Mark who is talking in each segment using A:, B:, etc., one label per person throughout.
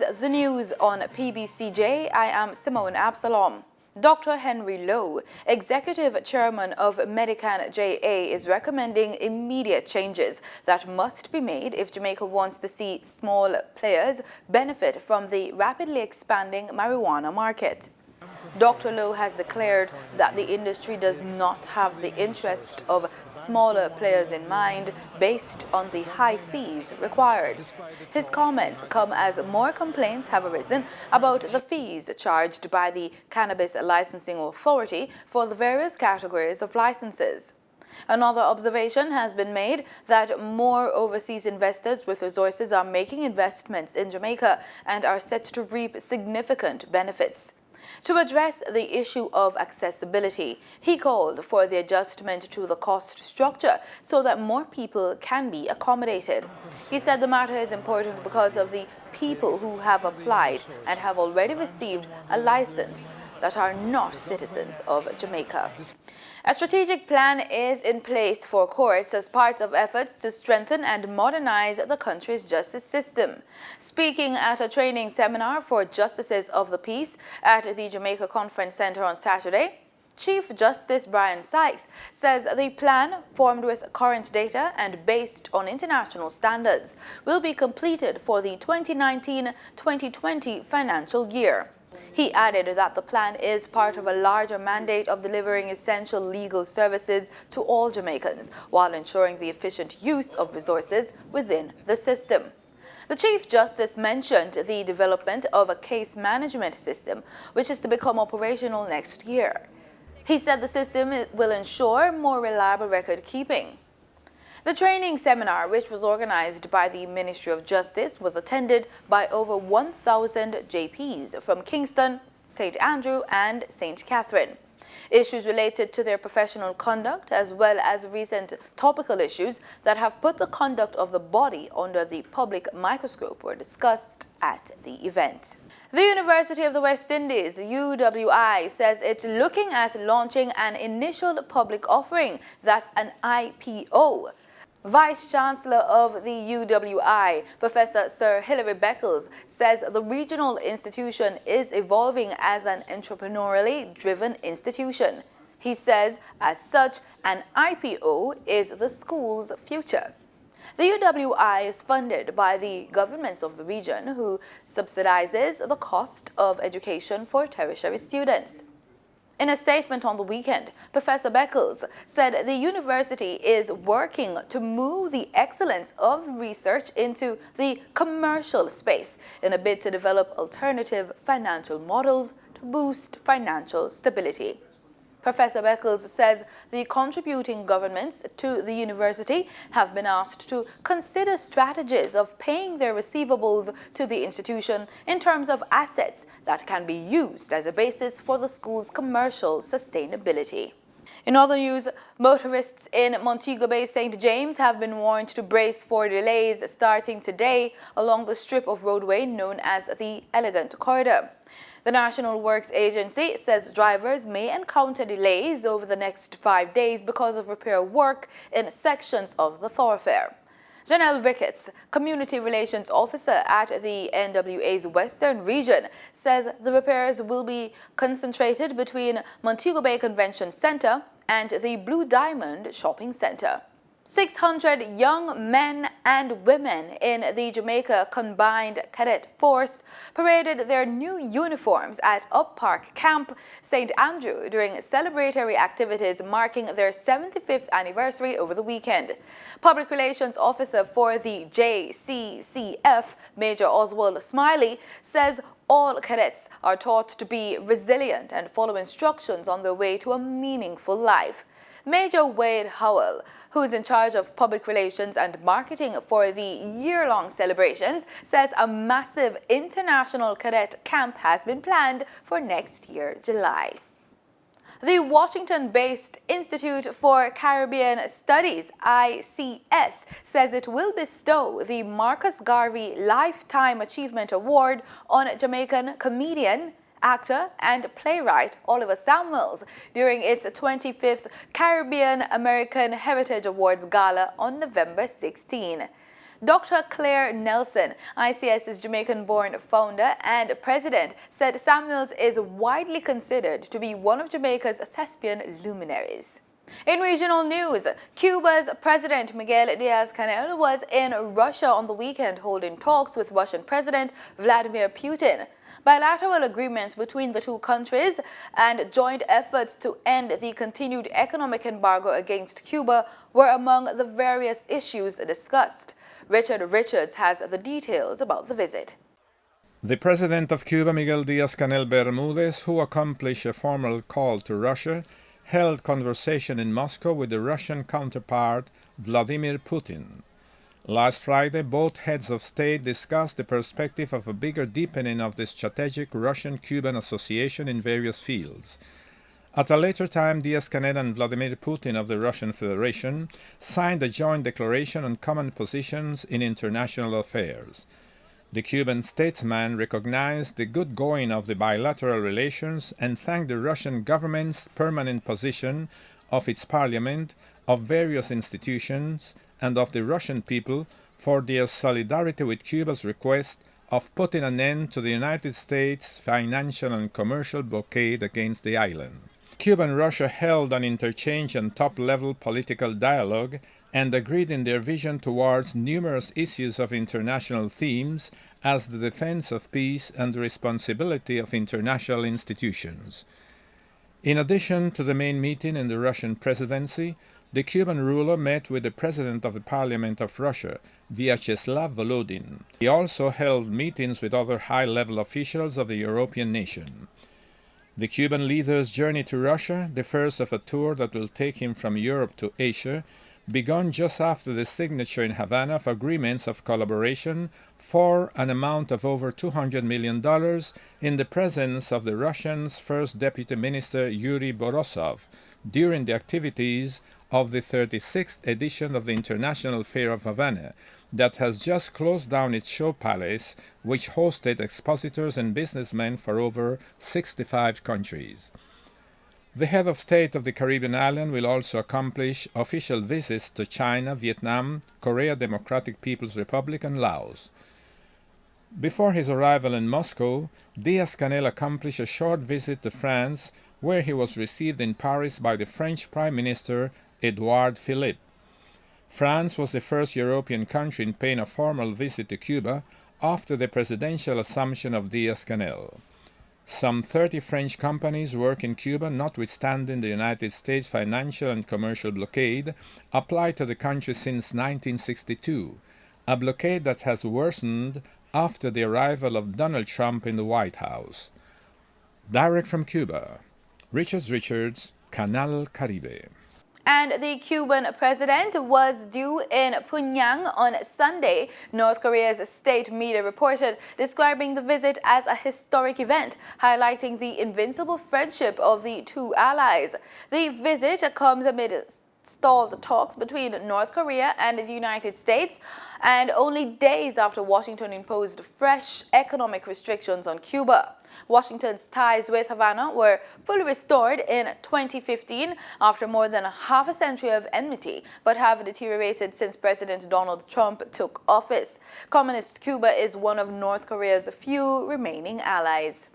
A: is the news on PBCJ. I am Simone Absalom. Dr. Henry Lowe, Executive Chairman of Medican JA, is recommending immediate changes that must be made if Jamaica wants to see small players benefit from the rapidly expanding marijuana market. Dr. Lowe has declared that the industry does not have the interest of smaller players in mind based on the high fees required. His comments come as more complaints have arisen about the fees charged by the Cannabis Licensing Authority for the various categories of licenses. Another observation has been made that more overseas investors with resources are making investments in Jamaica and are set to reap significant benefits. To address the issue of accessibility, he called for the adjustment to the cost structure so that more people can be accommodated. He said the matter is important because of the people who have applied and have already received a license that are not citizens of Jamaica. A strategic plan is in place for courts as part of efforts to strengthen and modernize the country's justice system. Speaking at a training seminar for justices of the peace at the Jamaica Conference Center on Saturday, Chief Justice Brian Sykes says the plan, formed with current data and based on international standards, will be completed for the 2019-2020 financial year. He added that the plan is part of a larger mandate of delivering essential legal services to all Jamaicans while ensuring the efficient use of resources within the system. The Chief Justice mentioned the development of a case management system, which is to become operational next year. He said the system will ensure more reliable record keeping. The training seminar, which was organized by the Ministry of Justice, was attended by over 1,000 JPs from Kingston, St. Andrew and St. Catherine. Issues related to their professional conduct, as well as recent topical issues that have put the conduct of the body under the public microscope, were discussed at the event. The University of the West Indies, UWI, says it's looking at launching an initial public offering that's an IPO. Vice-Chancellor of the UWI, Professor Sir Hilary Beckles, says the regional institution is evolving as an entrepreneurially driven institution. He says, as such, an IPO is the school's future. The UWI is funded by the governments of the region, who subsidizes the cost of education for tertiary students. In a statement on the weekend, Professor Beckles said the university is working to move the excellence of research into the commercial space in a bid to develop alternative financial models to boost financial stability. Professor Beckles says the contributing governments to the university have been asked to consider strategies of paying their receivables to the institution in terms of assets that can be used as a basis for the school's commercial sustainability. In other news, motorists in Montego Bay St. James have been warned to brace for delays starting today along the strip of roadway known as the Elegant Corridor. The National Works Agency says drivers may encounter delays over the next 5 days because of repair work in sections of the thoroughfare. Janelle Ricketts, Community Relations Officer at the NWA's Western Region, says the repairs will be concentrated between Montego Bay Convention Center and the Blue Diamond Shopping Center. 600 young men and women in the Jamaica Combined Cadet Force paraded their new uniforms at Up Park Camp, St. Andrew during celebratory activities marking their 75th anniversary over the weekend. Public Relations Officer for the JCCF, Major Oswald Smiley, says all cadets are taught to be resilient and follow instructions on their way to a meaningful life. Major Wade Howell, who is in charge of public relations and marketing for the year-long celebrations, says a massive international cadet camp has been planned for next year, July. The Washington-based Institute for Caribbean Studies, ICS, says it will bestow the Marcus Garvey Lifetime Achievement Award on Jamaican comedian, actor and playwright Oliver Samuels during its 25th Caribbean American Heritage Awards Gala on November 16. Dr. Claire Nelson, ICS's Jamaican-born founder and president, said Samuels is widely considered to be one of Jamaica's thespian luminaries. In regional news, Cuba's President Miguel Diaz-Canel was in Russia on the weekend holding talks with Russian President Vladimir Putin. Bilateral agreements between the two countries and joint efforts to end the continued economic embargo against Cuba were among the various issues discussed. Richard Richards has the details about the visit.
B: The President of Cuba, Miguel Diaz-Canel Bermudez, who accomplished a formal call to Russia, held conversation in Moscow with the Russian counterpart Vladimir Putin. Last Friday, both heads of state discussed the perspective of a bigger deepening of the strategic Russian-Cuban association in various fields. At a later time, Diaz-Canel and Vladimir Putin of the Russian Federation signed a joint declaration on common positions in international affairs. The Cuban statesman recognized the good going of the bilateral relations and thanked the Russian government's permanent position of its parliament, of various institutions, and of the Russian people for their solidarity with Cuba's request of putting an end to the United States' financial and commercial blockade against the island. Cuba and Russia held an interchange and top-level political dialogue and agreed in their vision towards numerous issues of international themes as the defense of peace and the responsibility of international institutions. In addition to the main meeting in the Russian presidency, the Cuban ruler met with the President of the Parliament of Russia, Vyacheslav Volodin. He also held meetings with other high-level officials of the European nation. The Cuban leader's journey to Russia, the first of a tour that will take him from Europe to Asia, began just after the signature in Havana of agreements of collaboration for an amount of over $200 million in the presence of the Russians' first Deputy Minister Yuri Borisov during the activities of the 36th edition of the International Fair of Havana that has just closed down its show palace, which hosted expositors and businessmen for over 65 countries. The head of state of the Caribbean island will also accomplish official visits to China, Vietnam, Korea Democratic People's Republic, and Laos. Before his arrival in Moscow, Diaz-Canel accomplished a short visit to France, where he was received in Paris by the French Prime Minister Édouard Philippe. France was the first European country in paying a formal visit to Cuba after the presidential assumption of Diaz-Canel. Some 30 French companies work in Cuba, notwithstanding the United States' financial and commercial blockade applied to the country since 1962, a blockade that has worsened after the arrival of Donald Trump in the White House. Direct from Cuba, Richards, Canal Caribe.
A: And the Cuban president was due in Pyongyang on Sunday, North Korea's state media reported, describing the visit as a historic event, highlighting the invincible friendship of the two allies. The visit comes amid stalled talks between North Korea and the United States, and only days after Washington imposed fresh economic restrictions on Cuba. Washington's ties with Havana were fully restored in 2015 after more than half a century of enmity, but have deteriorated since President Donald Trump took office. Communist Cuba is one of North Korea's few remaining allies.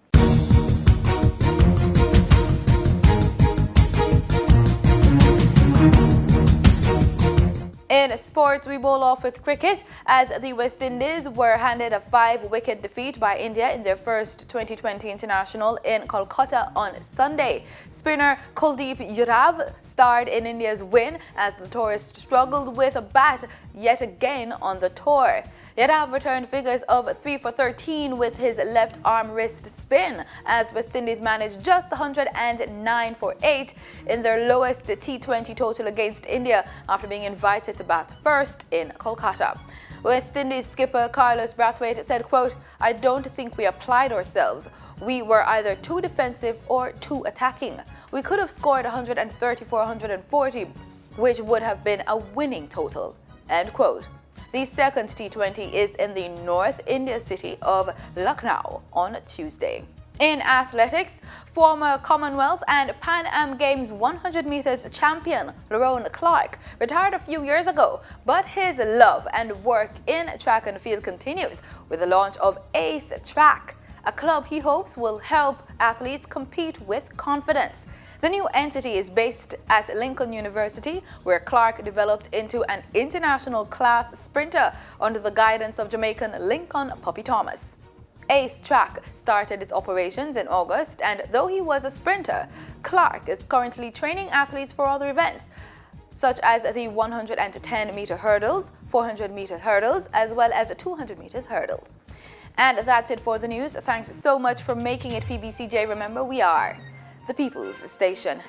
A: In sports, we bowl off with cricket as the West Indies were handed a 5-wicket defeat by India in their first 2020 international in Kolkata on Sunday. Spinner Kuldeep Yadav starred in India's win as the tourist struggled with a bat yet again on the tour. Yadav returned figures of 3 for 13 with his left arm wrist spin as West Indies managed just 109 for 8 in their lowest T20 total against India after being invited to bat first in Kolkata. West Indies skipper Carlos Brathwaite said, quote, "I don't think we applied ourselves. We were either too defensive or too attacking. We could have scored 134-140, which would have been a winning total." End quote. The second T20 is in the North India city of Lucknow on Tuesday. In athletics, former Commonwealth and Pan Am Games 100 meters champion Lerone Clark retired a few years ago, but his love and work in track and field continues with the launch of Ace Track, a club he hopes will help athletes compete with confidence. The new entity is based at Lincoln University, where Clark developed into an international class sprinter under the guidance of Jamaican Lincoln Puppy Thomas. Ace Track started its operations in August, and though he was a sprinter, Clark is currently training athletes for other events, such as the 110-meter hurdles, 400-meter hurdles, as well as 200 meters hurdles. And that's it for the news. Thanks so much for making it PBCJ. Remember, we are the People's Station.